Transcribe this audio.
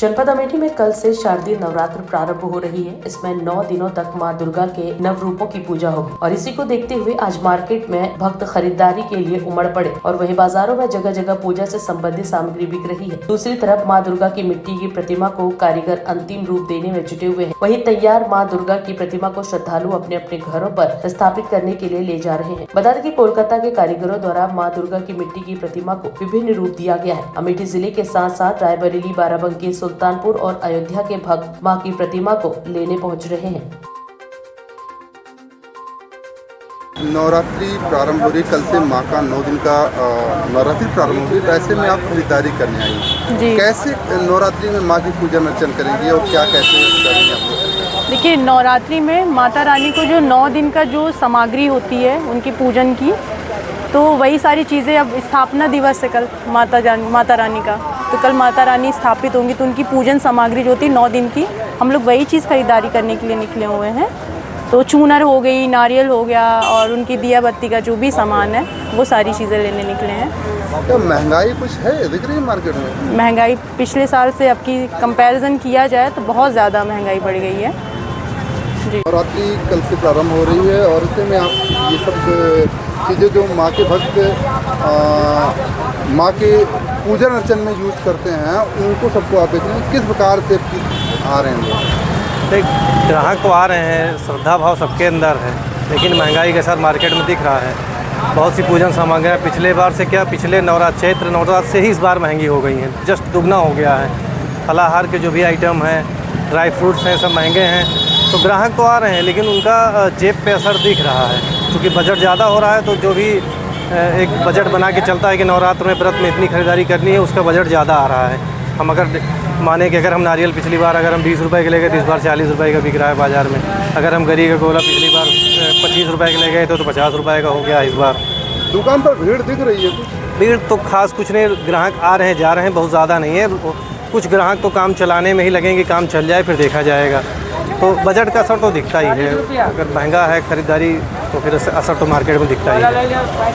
जनपद अमेठी में कल से शारदीय नवरात्र प्रारंभ हो रही है। इसमें 9 दिनों तक मां दुर्गा के नव रूपों की पूजा होगी और इसी को देखते हुए आज मार्केट में भक्त खरीदारी के लिए उमड़ पड़े और वहीं बाजारों में जगह जगह पूजा से संबंधित सामग्री बिक रही है। दूसरी तरफ मां दुर्गा की मिट्टी की प्रतिमा को कारीगर अंतिम रूप देने में जुटे हुए हैं। वहीं तैयार मां दुर्गा की प्रतिमा को श्रद्धालु अपने अपने घरों पर स्थापित करने के लिए ले जा रहे हैं। बता दें कि कोलकाता के कारीगरों द्वारा मां दुर्गा की मिट्टी की प्रतिमा को विभिन्न रूप दिया गया है। अमेठी जिले के साथ साथ रायबरेली, बाराबंकी, सुल्तानपुर और अयोध्या के भक्त मां की प्रतिमा को लेने पहुंच रहे हैं। नवरात्रि प्रारंभ हो रही, कल से माँ का 9 दिन का नवरात्रि प्रारंभ हो रही। ऐसे में आप खरीदारी करने आई जी। कैसे नवरात्रि में माँ की पूजा अर्चन करेंगी और क्या कैसे करेंगे आप लोग? देखिए, नवरात्रि में माता रानी को जो 9 दिन का जो सामग्री होती है उनकी पूजन की, तो वही सारी चीज़ें अब स्थापना दिवस है कल माता रानी का, तो कल माता रानी स्थापित होंगी, तो उनकी पूजन सामग्री जो होती है 9 दिन की, हम लोग वही चीज़ खरीदारी करने के लिए निकले हुए हैं। तो चूनर हो गई, नारियल हो गया और उनकी दिया बत्ती का जो भी सामान है वो सारी चीज़ें लेने निकले हैं। तो महंगाई कुछ है दिख रही है मार्केट में? महंगाई पिछले साल से अब की कंपैरिजन किया जाए तो बहुत ज़्यादा महंगाई बढ़ गई है जी। नवरात्रि कल से प्रारंभ हो रही है और इसमें आप ये सब चीज़ें जो माँ के भक्त माँ के पूजन अर्चन में यूज करते हैं, उनको सबको आप देख रहे हैं किस प्रकार से आ रहे हैं? ग्राहक तो आ रहे हैं, श्रद्धा भाव सबके अंदर है, लेकिन महंगाई के साथ मार्केट में दिख रहा है। बहुत सी पूजन सामग्रियाँ पिछले बार से क्या, पिछले चैत्र नवरात्र से ही इस बार महंगी हो गई हैं, जस्ट दुगना हो गया है। फलाहार के जो भी आइटम हैं, ड्राई फ्रूट्स हैं, सब महंगे हैं। तो ग्राहक तो आ रहे हैं, लेकिन उनका जेब पे असर दिख रहा है, क्योंकि बजट ज़्यादा हो रहा है। तो जो भी एक बजट बना के चलता है कि नवरात्र में व्रत में इतनी खरीदारी करनी है, उसका बजट ज़्यादा आ रहा है। हम अगर माने कि अगर हम नारियल पिछली बार अगर हम 20 रुपए के ले गए तो इस बार 40 रुपए का बिक रहा है बाज़ार में। अगर हम गरी का गोला पिछली बार 25 रुपए के ले गए तो 50 रुपए का हो गया इस बार। दुकान पर भीड़ दिख रही है? भीड़ तो खास कुछ नहीं, ग्राहक आ रहे हैं जा रहे हैं, बहुत ज़्यादा नहीं है। कुछ ग्राहक तो काम चलाने में ही लगेंगे, काम चल जाए फिर देखा जाएगा। तो बजट का असर तो दिखता ही है, अगर महंगा है खरीदारी तो फिर असर तो मार्केट में दिखता ही है।